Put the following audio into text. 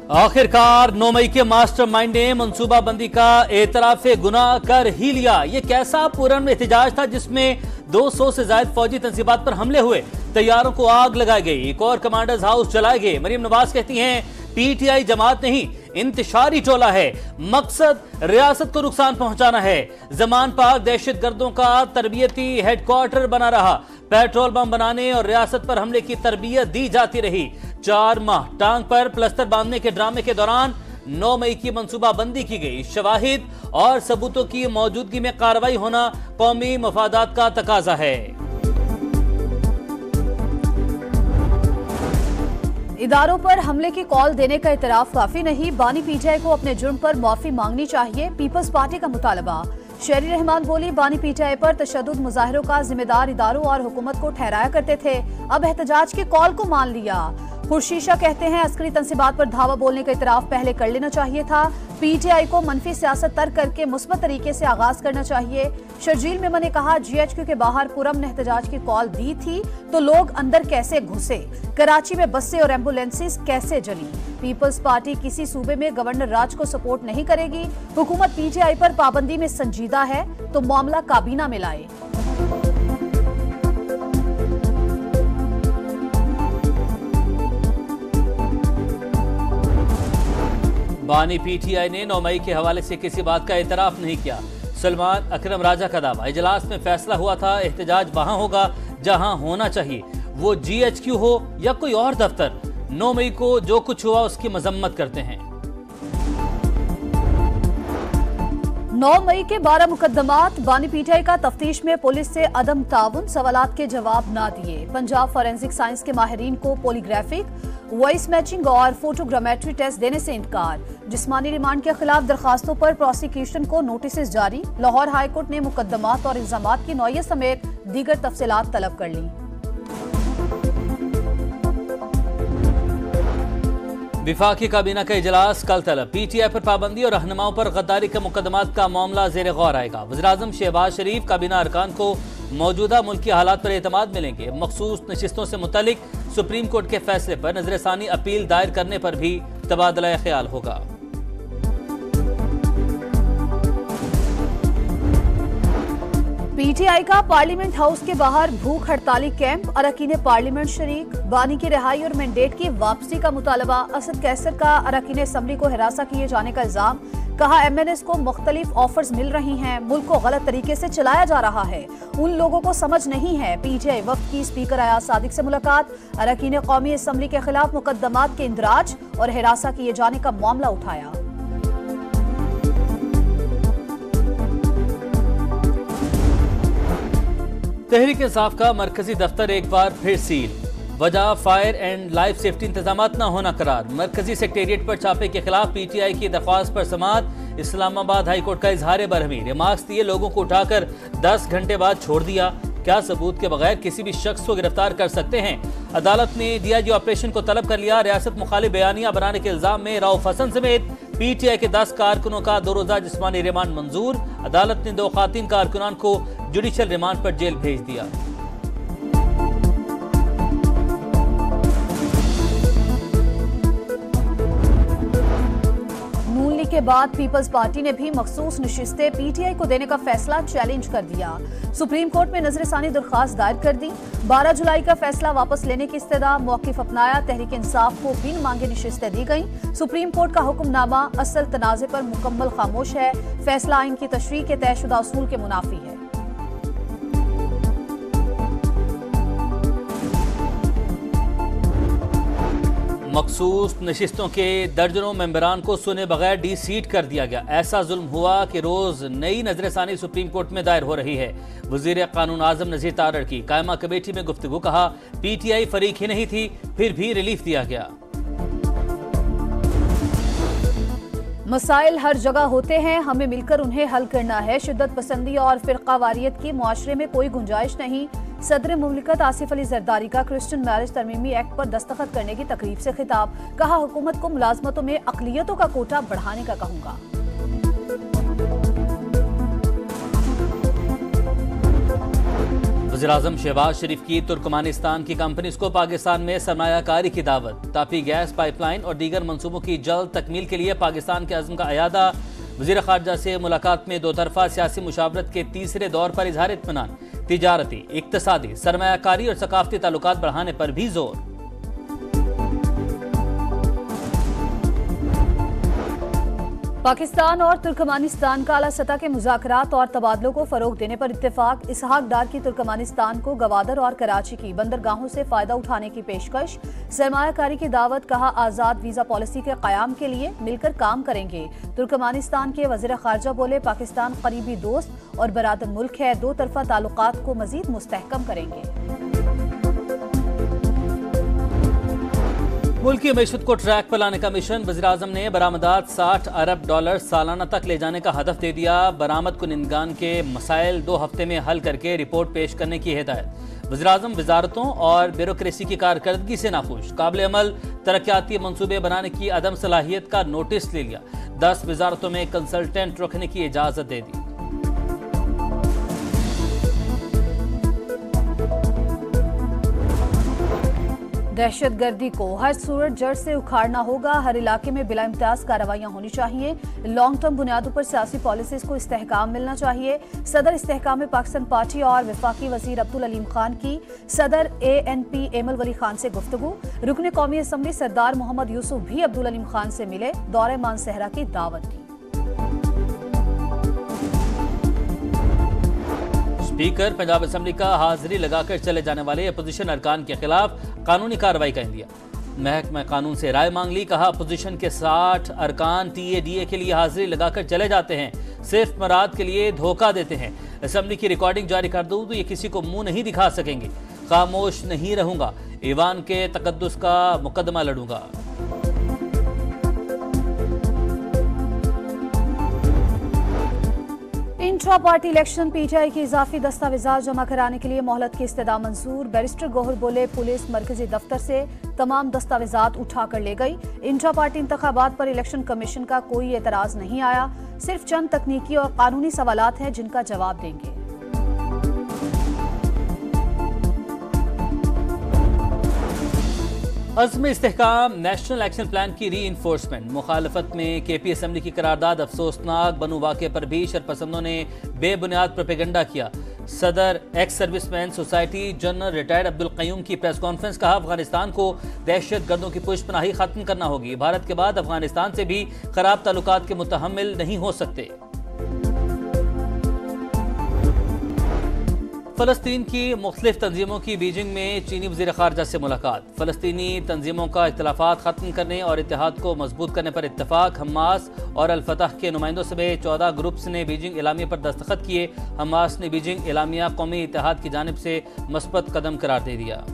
आखिरकार 9 मई के मास्टरमाइंड ने मंसूबाबंदी का एतराफ गुनाह कर ही लिया। ये कैसा पुरअमन एहतजाज था जिसमें 200 से ज्यादा फौजी तंसीबात पर हमले हुए, तैयारों को आग लगाई गई, एक और कमांडर्स हाउस जलाए गए। मरियम नवाज कहती हैं पीटीआई जमात नहीं, इंतशारी टोला है, मकसद रियासत को नुकसान पहुंचाना है। जमान पाक दहशतगर्दों का तरबियती हेडक्वार्टर बना रहा, पेट्रोल बम बनाने और रियासत पर हमले की तरबियत दी जाती रही। 4 माह टांग पर प्लस्तर बांधने के ड्रामे के दौरान 9 मई की मंसूबाबंदी की गई। शवाहिद और सबूतों की मौजूदगी में कार्रवाई होना कौमी मफादात का तकाजा है। इदारों पर हमले की कॉल देने का इतराफ काफी नहीं, बानी पीटीआई को अपने जुर्म पर माफी मांगनी चाहिए, पीपल्स पार्टी का मुतालबा। शेरी रहमान बोली बानी पीटीआई पर तशद्दुद मुजाहिरों का जिम्मेदार इदारों और हुकूमत को ठहराया करते थे, अब एहतजाज की कॉल को मान लिया। खुर्शीशा कहते हैं अस्करी तंसीबात पर धावा बोलने का इतराफ पहले कर लेना चाहिए था, पीटीआई को मनफी सियासत तर्क करके मुस्बत तरीके से आगाज करना चाहिए। शर्जील मेमन ने कहा जीएचक्यू के बाहर पुरअमन एहतजाज की कॉल दी थी तो लोग अंदर कैसे घुसे, कराची में बसें और एम्बुलेंसेस कैसे जली। पीपल्स पार्टी किसी सूबे में गवर्नर राज को सपोर्ट नहीं करेगी, हुकूमत पीटीआई पर पाबंदी में संजीदा है तो मामला काबीना में लाए। बानी पीटीआई ने 9 मई के हवाले से किसी बात का एतराफ नहीं किया। सलमान अकरम राजा का दावा, इजलास में फैसला हुआ था एहतजाज वहां होगा जहां होना चाहिए, वो जीएचक्यू हो या कोई और दफ्तर। 9 मई को जो कुछ हुआ उसकी मजम्मत करते हैं। 9 मई के 12 मुकदमात, बानी पीटीआई का तफ्तीश में पुलिस से अदम ताउन, सवालात के जवाब ना दिए। पंजाब फॉरेंसिक साइंस के माहिरीन को पॉलीग्राफिक, वॉइस मैचिंग और फोटोग्रामेट्री टेस्ट देने से इनकार। जिस्मानी रिमांड के खिलाफ दरखास्तों पर प्रोसिक्यूशन को नोटिस जारी। लाहौर हाईकोर्ट ने मुकदमात और इल्जामात की नौयत समेत दीगर तफसीलात तलब कर ली। विफाकी काबीना का इजलास कल तलब। पीटीआई पर पाबंदी और रहनुमाओं पर गद्दारी के मुकदमात का मामला जेर गौर आएगा। वज़ीर-ए-आज़म शहबाज शरीफ काबीना अरकान को मौजूदा मुल्की हालात पर एतमाद मिलेंगे। मखसूस नशिस्तों से मुतल्लिक सुप्रीम कोर्ट के फैसले पर नजरसानी अपील दायर करने पर भी तबादला ख्याल होगा। पीटीआई का पार्लियामेंट हाउस के बाहर भूख हड़ताली कैंप, अरकान पार्लियामेंट शरीक। बानी की रिहाई और मैंडेट की वापसी का मुतालबा। असद कैसर का अरकान असम्बली को हिरासा किए जाने का इल्जाम, कहा एमएनएस को मुख्तलिफ ऑफर्स मिल रही हैं, मुल्क को गलत तरीके से चलाया जा रहा है, उन लोगों को समझ नहीं है। पीटीआई वफ्द की स्पीकर अयाज सादिक से मुलाकात, अरकान कौमी असम्बली के खिलाफ मुकदमात के इंदराज और हिरासा किए जाने का मामला उठाया। तहरीक इंसाफ का मरकजी दफ्तर एक बार फिर सील, वजह फायर एंड लाइफ सेफ्टी इंतजाम न होना करार। मरकजी सेक्रेटेरिएट पर छापे के खिलाफ पीटीआई की दरख्वास्त पर समाअत। इस्लामाबाद हाई कोर्ट का इजहार बरहमी, रिमार्क्स दिए लोगों को उठाकर 10 घंटे बाद छोड़ दिया, क्या सबूत के बगैर किसी भी शख्स को गिरफ्तार कर सकते हैं। अदालत ने डीआईजी ऑपरेशन को तलब कर लिया। रियासत मुखालिफ बयानिया बनाने के इल्जाम में रऊफ हसन समेत पीटीआई के 10 कारकुनों का 2 रोजा जिस्मानी रिमांड मंजूर। अदालत ने 2 खातिन कारकुनान को जुडिशियल रिमांड पर जेल भेज दिया। नून लीग के बाद पीपल्स पार्टी ने भी मखसूस नशिस्तें पीटीआई को देने का फैसला चैलेंज कर दिया। सुप्रीम कोर्ट में नजरसानी दरखास्त दायर कर दी। 12 जुलाई का फैसला वापस लेने की इस्तदा, मौकिफ अपनाया। तहरीक इंसाफ को बिन मांगे नशिस्तें दी गईं। सुप्रीम कोर्ट का हुक्मनामा असल तनाज़े पर मुकम्मल खामोश है। फैसला आइन की तशरीह के तयशुदा असूल के मुनाफी है। मखसूस नशिस्तों के दर्जनों मेंबरान को सुने बगैर डी सीट कर दिया गया। ऐसा जुल्म हुआ कि रोज नई नजरसानी सुप्रीम कोर्ट में दायर हो रही है। वजीर कानून आजम नजीर तारड़ की कायमा कमेटी में गुफ्तगू, कहा पीटीआई फरीक ही नहीं थी फिर भी रिलीफ दिया गया। मसाइल हर जगह होते हैं, हमें मिलकर उन्हें हल करना है। शिद्दत पसंदी और फिरका वारियत की मुआशरे में कोई गुंजाइश नहीं। सदर मुमलिकत आसिफ अली जरदारी का क्रिश्चियन मैरिज तरमीमी एक्ट पर दस्तखत करने की तकरीब से खिताब, कहा हुकूमत को मुलाजमतों में अकलियतों का कोटा बढ़ाने का कहूंगा। वज़ीर-ए-आज़म शहबाज शरीफ की तुर्कमानिस्तान की कंपनीज को पाकिस्तान में सरमायाकारी की दावत। तापी गैस पाइपलाइन और दीगर मंसूबों की जल्द तकमील के लिए पाकिस्तान के अज़्म का अयादा। वज़ीर ख़ारजा से मुलाकात में दो तरफा सियासी मुशावरत के तीसरे दौर पर इजहार इत्मीनान। तिजारती, इक़्तिसादी, सरमायाकारी और सकाफ़ती ताल्लुकात बढ़ाने पर भी जोर। पाकिस्तान और तुर्कमानिस्तान का आला सतह के मुज़ाकरात और तबादलों को फरोग देने पर इत्तेफाक। इसहाक डार की तुर्कमानिस्तान को गवादर और कराची की बंदरगाहों से फायदा उठाने की पेशकश। सरमायाकारी की दावत, कहा आज़ाद वीज़ा पॉलिसी के क़याम के लिए मिलकर काम करेंगे। तुर्कमानिस्तान के वज़ीर ख़ारजा बोले, पाकिस्तान करीबी दोस्त और बरादर मुल्क है, दो तरफा ताल्लुकात को मज़ीद मुस्तहकम करेंगे। मुल्क की मईशत को ट्रैक पर लाने का मिशन। वज़ीर-ए-आज़म ने बरामदात $60 अरब सालाना तक ले जाने का हदफ दे दिया। बरामद कुनिंदगान के मसाइल 2 हफ्ते में हल करके रिपोर्ट पेश करने की हिदायत। वज़ीर-ए-आज़म वजारतों और ब्यूरोक्रेसी की कारकर्दगी से नाखुश। काबिल अमल तरक्याती मंसूबे बनाने की अदम सलाहियत का नोटिस ले लिया। 10 वजारतों में कंसल्टेंट रखने की इजाजत दे दी। दहशतगर्दी को हर सूरत जड़ से उखाड़ना होगा। हर इलाके में बिला इम्तियाज कार्रवाइयां होनी चाहिए। लॉन्ग टर्म बुनियादों पर सियासी पॉलिसीज को इस्तेहकाम मिलना चाहिए। सदर इस्तेहकाम में पाकिस्तान पार्टी और वफाकी वजीर अब्दुल अलीम खान की सदर ANP एमल वली खान से गुफ्तगू। रुकन कौमी असम्बली सरदार मोहम्मद यूसुफ भी अब्दुल अलीम खान से मिले। दौरे मानसहरा की दावत दी। स्पीकर पंजाब असम्बली का हाजिरी लगाकर चले जाने वाले अपोजिशन अरकान के खिलाफ कानूनी कार्रवाई का इंदिया। महकमा कानून से राय मांग ली। कहा, अपोजिशन के 60 अरकान TADA के लिए हाजिरी लगाकर चले जाते हैं, सिर्फ मराद के लिए धोखा देते हैं। असम्बली की रिकॉर्डिंग जारी कर दूं तो ये किसी को मुंह नहीं दिखा सकेंगे। खामोश नहीं रहूंगा, ईवान के तकद्दुस का मुकदमा लड़ूंगा। इंट्रा पार्टी इलेक्शन PTI की इजाफी दस्तावेजात जमा कराने के लिए मोहलत की इस्तदा मंजूर। बैरिस्टर गौहर बोले, पुलिस मरकजी दफ्तर से तमाम दस्तावेजात उठा कर ले गई। इंट्रा पार्टी इंतखाबात पर इलेक्शन कमीशन का कोई एतराज नहीं आया। सिर्फ चंद तकनीकी और कानूनी सवालात हैं जिनका जवाब देंगे। अज़्म इस्तेहकाम नेशनल एक्शन प्लान की री इन्फोर्समेंट। मुखालफत में KP असम्बली की करारदाद अफसोसनाक। बनू वाक़े पर भी शरपसंदों ने बेबुनियाद प्रोपेगेंडा किया। सदर ex serviceman society general retired Abdul Qayyum की प्रेस कॉन्फ्रेंस। कहा, अफगानिस्तान को दहशत गर्दों की पुष्पनाही खत्म करना होगी। भारत के बाद अफगानिस्तान से भी खराब ताल्लुकात के मुतहम्मिल नहीं हो सकते। फ़लस्तीन की मुख्तलिफ तंजीमों की बीजिंग में चीनी वज़ीर ख़ारजा से मुलाकात। फ़लस्तीनी तंजीमों का इख्तिलाफ़ात ख़त्म करने और इत्तेहाद को मजबूत करने पर इत्तफ़ाक़। हमास और अल-फतह के नुमाइंदों समेत 14 ग्रुप्स ने बीजिंग एलामिया पर दस्तखत किए। हमास ने बीजिंग एलामिया कौमी इत्तेहाद की जानिब से मस्बत कदम करार दे दिया।